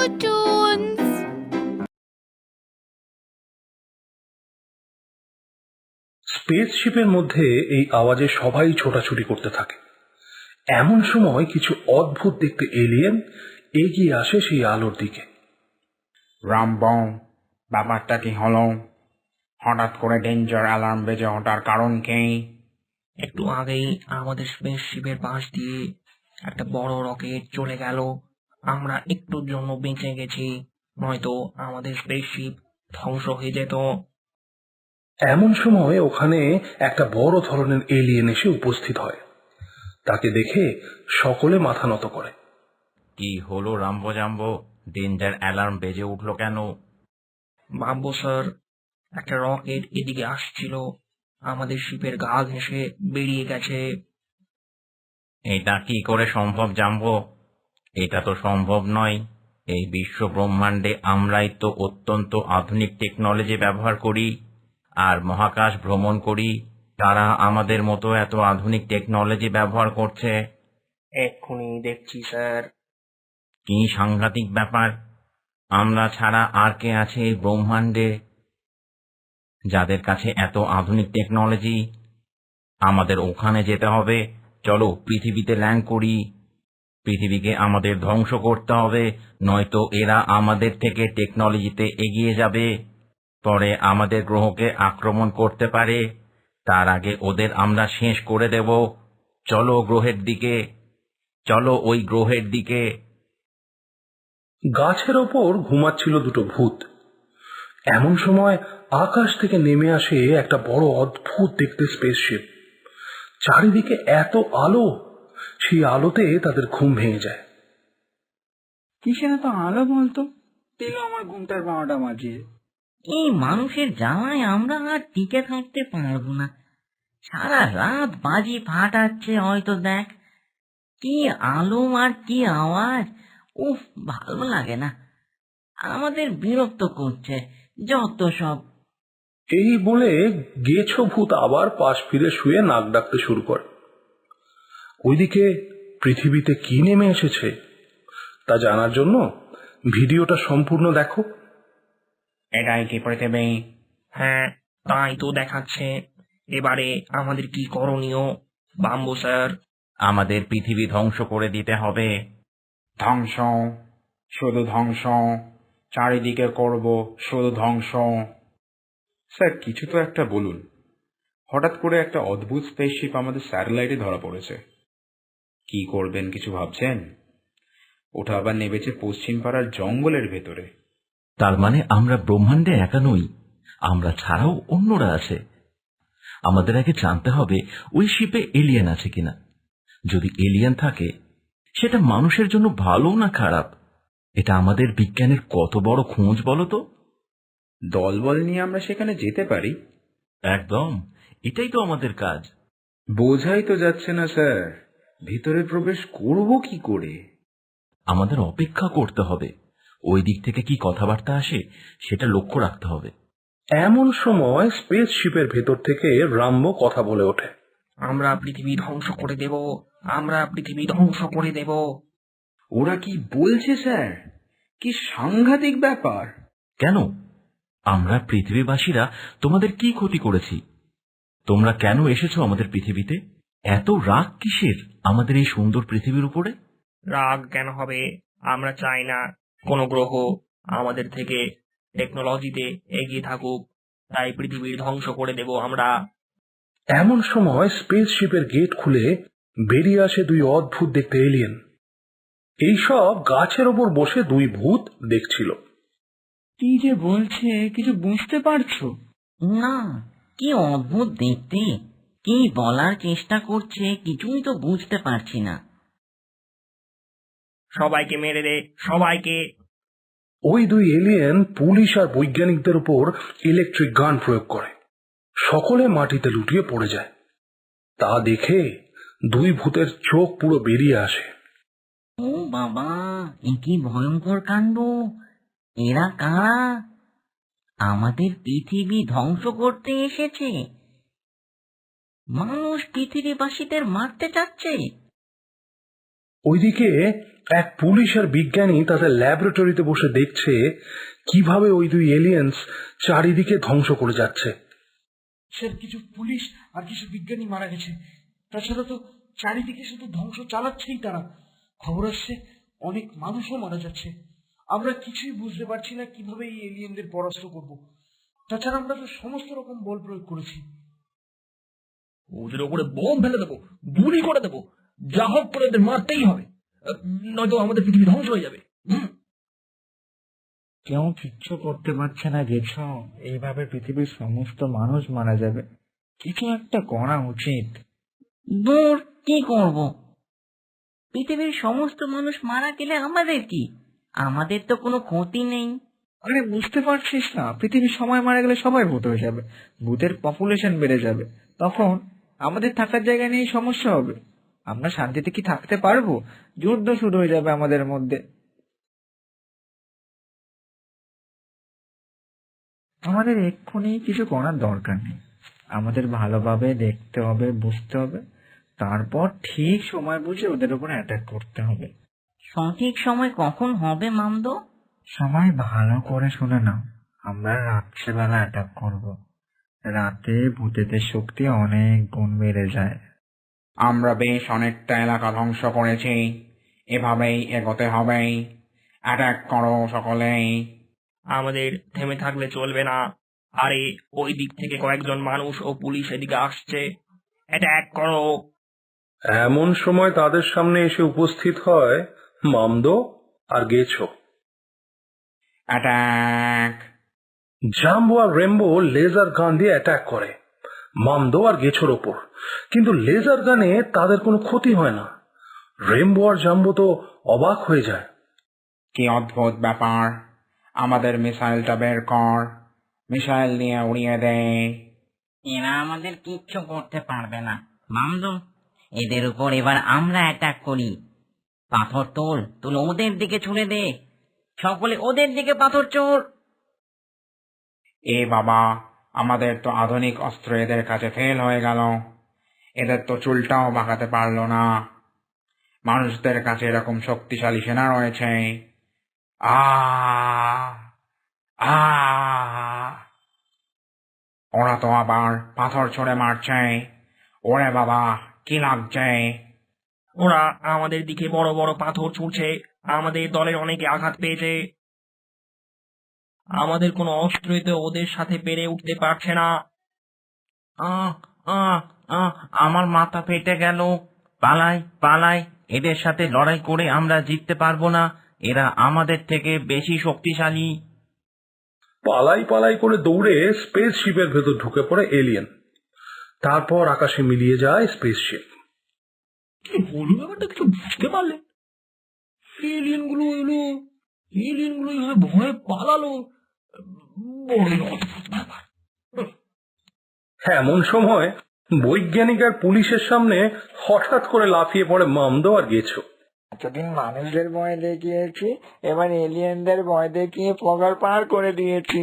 Toons. স্পেসশিপের মধ্যে এই আওয়াজে সবাই ছোটাছুটি করতে থাকে। এমন সময় কিছু অদ্ভুত দেখতে এলিয়েন এগিয়ে আসে সেই আলোর দিকে। রামবং, ব্যাপারটা কি হলো? হঠাৎ করে ডেঞ্জার অ্যালার্ম বেজে ওঠার কারণ কি? একটু আগেই আমাদের স্পেসশিপের পাশ দিয়ে একটা বড় রকেট চলে গেল। আমরা একটুর জন্য বেঁচে গেছি, নয়তো আমাদের স্পেসশিপ ধ্বংস হয়ে যেত। এমন সময় ওখানে একটা বড় ধরনের এলিয়েন এসে উপস্থিত হয়। তাকে দেখে সকলে মাথা নত করে। কি হলো রাম্বো জাম্বো, ডেঞ্জার অ্যালার্ম বেজে উঠলো কেন? বাব্বু স্যার, একটা রকেট এদিকে আসছিল, আমাদের শিপের গা ঘেঁষে বেরিয়ে গেছে। এটা কি করে সম্ভব জাম্বো? এটা তো সম্ভব নয়। এই বিশ্ব ব্রহ্মাণ্ডে আমরাই তো অত্যন্ত আধুনিক টেকনোলজি ব্যবহার করি আর মহাকাশ ভ্রমণ করি। তারা আমাদের মতো এত আধুনিক টেকনোলজি ব্যবহার করছে। এক্ষুনি দেখছি স্যার। কি সাংঘাতিক ব্যাপার! আমরা ছাড়া আর কে আছে এই ব্রহ্মাণ্ডে যাদের কাছে এত আধুনিক টেকনোলজি? আমাদের ওখানে যেতে হবে। চলো পৃথিবীতে ল্যান্ড করি। পৃথিবীকে আমাদের ধ্বংস করতে হবে, নয়তো এরা আমাদের থেকে টেকনোলজিতে এগিয়ে যাবে, পরে আমাদের গ্রহকে আক্রমণ করতে পারে। তার আগে ওদের আমরা শেষ করে দেব। চলো গ্রহের দিকে, চলো ওই গ্রহের দিকে। গাছের ওপর ঘুমাচ্ছিল দুটো ভূত। এমন সময় আকাশ থেকে নেমে আসে একটা বড় অদ্ভুত দেখতে স্পেসশিপ। চারিদিকে এত আলো, সেই আলোতে তাদের ঘুম ভেঙে যায়। কিসের এত আলো বলতো? দিল আমার ঘুমটার 12টা বাজিয়ে। এই মানুষের জ্বালায় আমরা আর টিকে থাকতে পারবো না। সারা রাত বাজি ফাটাচ্ছে হয়তো। দেখ কি আলো আর কি আওয়াজ! উফ, ভালো লাগে না, আমাদের বিরক্ত করছে যত সব। এই বলে গেছো ভূত আবার পাশ ফিরে শুয়ে নাক ডাকতে শুরু করে। ওইদিকে পৃথিবীতে কি নেমে এসেছে তা জানার জন্য ভিডিওটা সম্পূর্ণ দেখো। এটাই কি পৃথিবী? হ্যাঁ, তাই তো দেখাচ্ছে। এবারে আমাদের কি করণীয় বাম্বু স্যার? আমাদের পৃথিবী ধ্বংস করে দিতে হবে। ধ্বংস, শুধু ধ্বংস। চারিদিকে করব শুধু ধ্বংস। স্যার কিছু তো একটা বলুন। হঠাৎ করে একটা অদ্ভুত স্পেসশিপ আমাদের স্যাটেলাইটে ধরা পড়েছে। কি করবেন কিছু ভাবছেন? ওটা আবার নেমেছে পশ্চিম পাড়ার জঙ্গলের ভেতরে। তার মানে আমরা ব্রহ্মাণ্ডে একা নই, আমরা ছাড়াও অন্যরা আছে। আমাদের আগে জানতে হবে ওই শিপে এলিয়েন আছে কিনা। যদি এলিয়েন থাকে, সেটা মানুষের জন্য ভালো না খারাপ, এটা আমাদের বিজ্ঞানের কত বড় খোঁজ বলতো। দলবল নিয়ে আমরা সেখানে যেতে পারি। একদম, এটাই তো আমাদের কাজ। বোঝাই তো যাচ্ছে না স্যার, ভিতরে প্রবেশ করব কি করে? আমাদের অপেক্ষা করতে হবে, ওই দিক থেকে কি কথাবার্তা আসে সেটা লক্ষ্য রাখতে হবে। এমন সময় স্পেসশিপের ভেতর থেকে রাম্বো কথা বলে ওঠে। আমরা পৃথিবী ধ্বংস করে দেব, আমরা পৃথিবী ধ্বংস করে দেব। ওরা কি বলছে স্যার? কি সাংঘাতিক ব্যাপার! কেন? আমরা পৃথিবীবাসীরা তোমাদের কি ক্ষতি করেছি? তোমরা কেন এসেছো আমাদের পৃথিবীতে? এত রাগ কিসের আমাদের এই সুন্দর পৃথিবীর উপরে? রাগ কেন হবে? আমরা চাই না কোনো গ্রহ আমাদের থেকে টেকনোলজিতে এগিয়ে থাকুক, তাই পৃথিবীর ধ্বংস করে দেব আমরা। এমন সময় স্পেসশিপের গেট খুলে বেরিয়ে আসে দুই অদ্ভুত দেখতে এলিয়েন। এইসব গাছের ওপর বসে দুই ভূত দেখছিল। কি যে বলছে কিছু বুঝতে পারছো? না, কি অদ্ভুত দেখতে, কি বলার চেষ্টা করছে কিছুই তো বুঝতে পারছি না। সবাইকে মেরে দে, সবাইকে! ওই দুই এলিয়েন পুলিশ আর বৈজ্ঞানিকদের উপর ইলেকট্রিক গান প্রয়োগ করে। সকলে মাটিতে লুটিয়ে পড়ে যায়। তা দেখে দুই ভূতের চোখ পুরো বেরিয়ে আসে। ও বাবা, এ কি ভয়ঙ্কর কাণ্ড! এরা কারা? আমাদের পৃথিবী ধ্বংস করতে এসেছে? মানুষ পৃথিবীবাসীদের মারতে চাচ্ছে। ওইদিকে এক পুলিশ আর বিজ্ঞানী তাদের ল্যাবরেটরিতে বসে দেখছে কিভাবে ওই দুই এলিয়েন্স চারিদিকে ধ্বংস করে যাচ্ছে। স্যার, কিছু পুলিশ আর কিছু বিজ্ঞানী মারা গেছে। তাছাড়া তো চারিদিকে শুধু ধ্বংস চালাচ্ছেই তারা। খবর আসছে অনেক মানুষও মারা যাচ্ছে। আমরা কিছুই বুঝতে পারছি না কিভাবে এই এলিয়েনদের পরাস্ত করব। তাছাড়া আমরা তো সমস্ত রকম বল প্রয়োগ করেছি। ওদের ওপরে বোম ফেলে দেবো, গুলি করে দেবো, যা হোক করে এদের মারতেই হবে, নয়তো আমাদের পৃথিবী ধ্বংস হয়ে যাবে। কেউ কিচ্ছু করতে পারছে না গেছ, এইভাবে পৃথিবীর সমস্ত মানুষ মারা যাবে। কিছু একটা করা উচিত। দূর, কি করব? পৃথিবীর সমস্ত মানুষ মারা গেলে আমাদের কি? আমাদের তো কোনো ক্ষতি নেই। আরে বুঝতে পারছিস না, পৃথিবীর সময় মারা গেলে সবাই ভূত হয়ে যাবে, ভূতের পপুলেশন বেড়ে যাবে, তখন আমাদের থাকার জায়গা নিয়ে সমস্যা হবে। আমরা শান্তিতে কি থাকতে পারবো? যুদ্ধ শুরু হয়ে যাবে আমাদের মধ্যে। আমাদের এক্ষুনি কিছু করার দরকার নেই। আমাদের ভালোভাবে দেখতে হবে, বুঝতে হবে, তারপর ঠিক সময় বুঝে ওদের উপর অ্যাটাক করতে হবে। সঠিক সময় কখন হবে মামদো? সময় ভালো করে শুনে নাও। আমরা রাত্রেবেলা অ্যাটাক করব। রাতে ভূতেদের শক্তি অনেক গুণ বেড়ে যায়। আমরা বেশ অনেকটা এলাকা ধ্বংস করেছি, এভাবেই এগোতে হবে। অ্যাটাক করো সকলেই। আমাদের থেমে থাকলে চলবে না। আরে, ওই দিক থেকে কয়েকজন মানুষ ও পুলিশ এদিকে আসছে, অ্যাটাক করো। এমন সময় তাদের সামনে এসে উপস্থিত হয় মামদো আর গেছো। অ্যাটাক! জাম্বো আর রেম্বো লেজার গান দিয়ে অ্যাটাক করে মামদো আর গেছোর ওপর, কিন্তু লেজার গানে তাদের কোনো ক্ষতি হয় না। রেম্বো আর জাম্বো তো অবাক হয়ে যায়। কি অদ্ভুত ব্যাপার! আমাদের মিসাইলটা বের কর, মিসাইল নিয়ে উড়িয়ে দে। এরা আমাদের কিচ্ছু করতে পারবে না মামদো। এদের উপর এবার আমরা অ্যাটাক করি। পাথর তুল ওদের দিকে ছুড়ে দে। সকলে ওদের দিকে পাথর চোর। এ বাবা, আমাদের তো আধুনিক অস্ত্র এদের কাছে ফেল হয়ে গেল। এদের তো চুলটাও বাঁকাতে পারলো না। মানুষদের কাছে এরকম শক্তিশালী সেনা রয়েছে। আ আ ওরা তো আবার পাথর ছুঁড়ে মারছে। ওরে বাবা, কি লাগছে! ওরা আমাদের দিকে বড় বড় পাথর ছুঁড়ছে। আমাদের দলের অনেকে আঘাত পেয়েছে। আমাদের কোনো অস্ত্রই ওদের সাথে পেরে উঠতে পারছে না। আহ আহ আহ আমার মাথা ফেটে গেল। পালাই। এদের সাথে লড়াই করে আমরা জিততে পারবো না। এরা আমাদের থেকে বেশি শক্তিশালী। পালাই করে দৌড়ে স্পেসশিপের ভেতর ঢুকে পড়ে এলিয়েন। তারপর আকাশে মিলিয়ে যায় স্পেসশিপ। কি বলুন, ব্যাপারটা কিছু বুঝতে পারলে? এলিয়েন গুলো এইভাবে ভয়ে পালালো। বড় অদ্ভুত ব্যাপার। এমন সময় বৈজ্ঞানিক আর পুলিশের সামনে হঠাৎ করে লাফিয়ে পড়ে মামদো আর গেছো। এতদিন মানুষদের ভয় দেখিয়েছি, এবার এলিয়েনদের ভয় দেখিয়ে পগার পার করে দিয়েছি।